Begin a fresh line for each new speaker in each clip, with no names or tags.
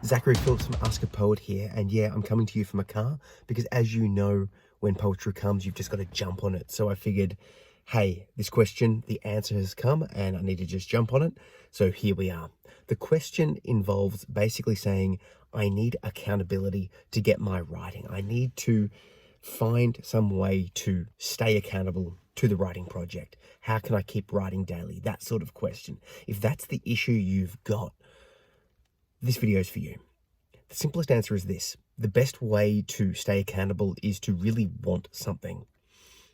Zachary Phillips from Ask a Poet here, and yeah, I'm coming to you from a car because, as you know, when poetry comes, you've just got to jump on it. So I figured, hey, this question, the answer has come, and I need to just jump on it. So here we are. The question involves basically saying, I need accountability to get my writing. I need to find some way to stay accountable to the writing project. How can I keep writing daily? That sort of question. If that's the issue you've got, this video is for you. The simplest answer is this. The best way to stay accountable is to really want something.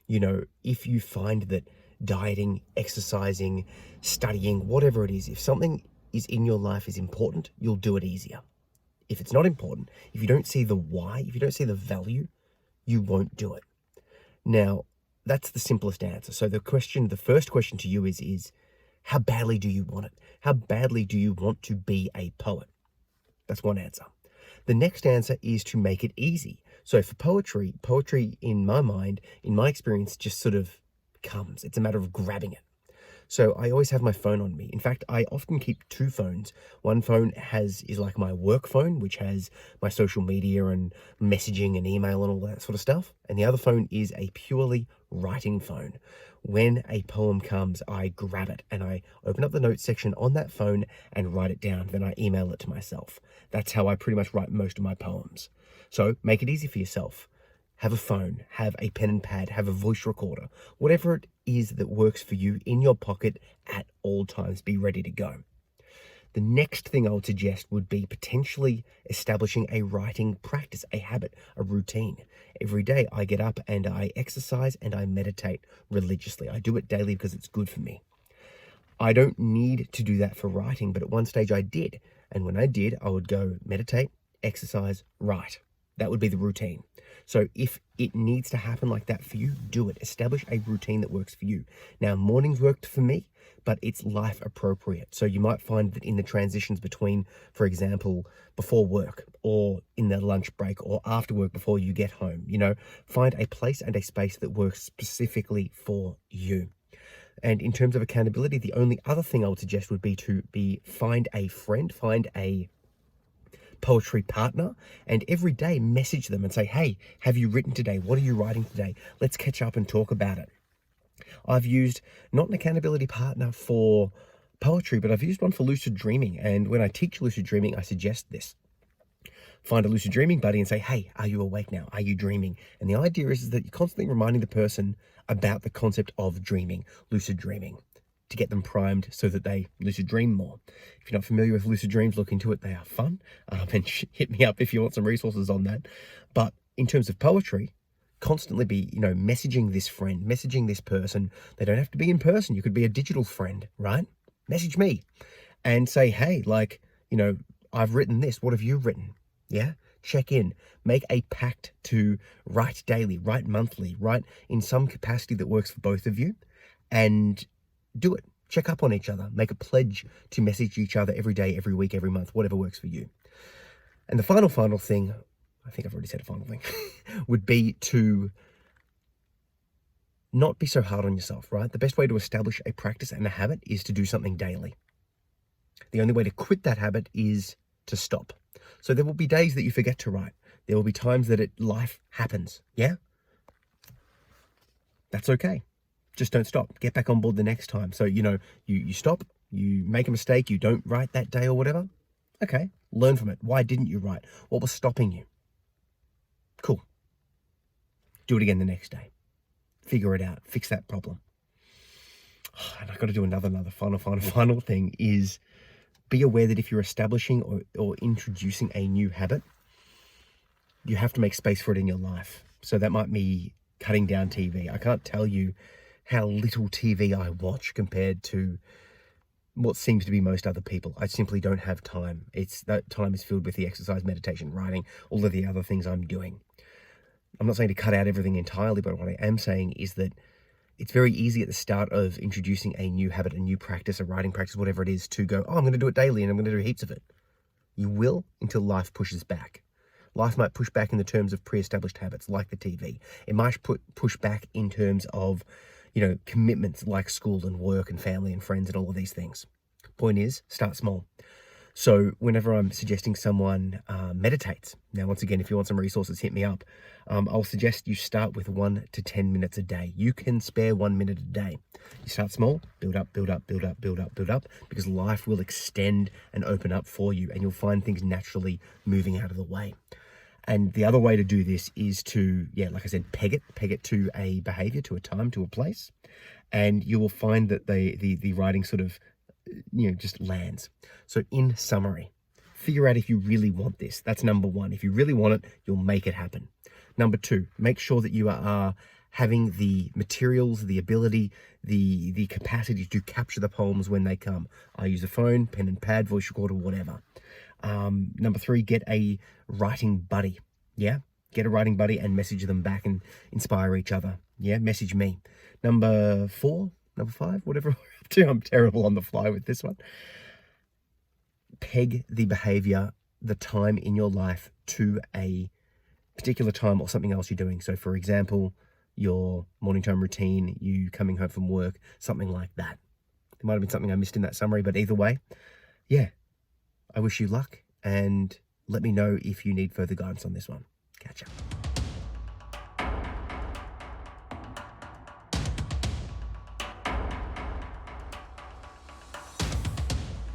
You know, if you find that dieting, exercising, studying, whatever it is, if something is in your life is important, you'll do it easier. If it's not important, if you don't see the why, if you don't see the value, you won't do it. Now, that's the simplest answer. So the first question to you is how badly do you want it? How badly do you want to be a poet? That's one answer. The next answer is to make it easy. So for poetry in my mind, in my experience, just sort of comes. It's a matter of grabbing it. So I always have my phone on me. In fact, I often keep two phones. One phone is like my work phone, which has my social media and messaging and email and all that sort of stuff. And the other phone is a purely writing phone. When a poem comes, I grab it and I open up the notes section on that phone and write it down. Then I email it to myself. That's how I pretty much write most of my poems. So make it easy for yourself. Have a phone, have a pen and pad, have a voice recorder, whatever it is that works for you in your pocket at all times. Be ready to go. The next thing I would suggest would be potentially establishing a writing practice, a habit, a routine. Every day I get up and I exercise and I meditate religiously. I do it daily because it's good for me. I don't need to do that for writing, but at one stage I did. And when I did, I would go meditate, exercise, write. That would be the routine. So if it needs to happen like that for you, do it. Establish a routine that works for you. Now, mornings worked for me, but it's life appropriate. So you might find that in the transitions between, for example, before work or in the lunch break or after work before you get home, find a place and a space that works specifically for you. And in terms of accountability, the only other thing I would suggest would be to find a friend, find a poetry partner, and every day message them and say, hey, have you written today? What are you writing today? Let's catch up and talk about it. I've used not an accountability partner for poetry, but I've used one for lucid dreaming. And when I teach lucid dreaming, I suggest this. Find a lucid dreaming buddy and say, hey, are you awake now? Are you dreaming? And the idea is that you're constantly reminding the person about the concept of dreaming, lucid dreaming, to get them primed so that they lucid dream more. If you're not familiar with lucid dreams, look into it. They are fun. And hit me up if you want some resources on that. But in terms of poetry, constantly be, messaging this friend, messaging this person. They don't have to be in person. You could be a digital friend, right? Message me and say, hey, I've written this. What have you written? Yeah. Check in. Make a pact to write daily, write monthly, write in some capacity that works for both of you, and do it. Check up on each other. Make a pledge to message each other every day, every week, every month, whatever works for you. And the final thing, I think I've already said a final thing, would be to not be so hard on yourself, right? The best way to establish a practice and a habit is to do something daily. The only way to quit that habit is to stop. So there will be days that you forget to write. There will be times that life happens, yeah? That's okay. Just don't stop. Get back on board the next time. So, you stop, you make a mistake, you don't write that day or whatever. Okay, learn from it. Why didn't you write? What was stopping you? Cool. Do it again the next day. Figure it out. Fix that problem. And I've got to do another final thing is be aware that if you're establishing or introducing a new habit, you have to make space for it in your life. So that might be cutting down TV. I can't tell you how little TV I watch compared to what seems to be most other people. I simply don't have time. That time is filled with the exercise, meditation, writing, all of the other things I'm doing. I'm not saying to cut out everything entirely, but what I am saying is that it's very easy at the start of introducing a new habit, a new practice, a writing practice, whatever it is, to go, oh, I'm going to do it daily and I'm going to do heaps of it. You will until life pushes back. Life might push back in the terms of pre-established habits like the TV. It might push back in terms of, commitments like school and work and family and friends and all of these things. Point is, start small. So whenever I'm suggesting someone meditates, now once again, if you want some resources, hit me up. I'll suggest you start with 1 to 10 minutes a day. You can spare 1 minute a day. You start small, build up, build up, build up, build up, build up, because life will extend and open up for you, and you'll find things naturally moving out of the way. And the other way to do this is to, yeah, like I said, peg it to a behavior, to a time, to a place, and you will find that the writing sort of, just lands. So in summary, figure out if you really want this. That's number one. If you really want it, you'll make it happen. Number two, make sure that you are having the materials, the ability, the capacity to capture the poems when they come. I use a phone, pen and pad, voice recorder, whatever. Number three, get a writing buddy. Yeah, get a writing buddy and message them back and inspire each other. Yeah, message me. Number five, whatever we're up to. I'm terrible on the fly with this one. Peg the behavior, the time in your life to a particular time or something else you're doing. So for example, your morning time routine, you coming home from work, something like that. It might have been something I missed in that summary, but either way, yeah, I wish you luck, and let me know if you need further guidance on this one. Catch ya.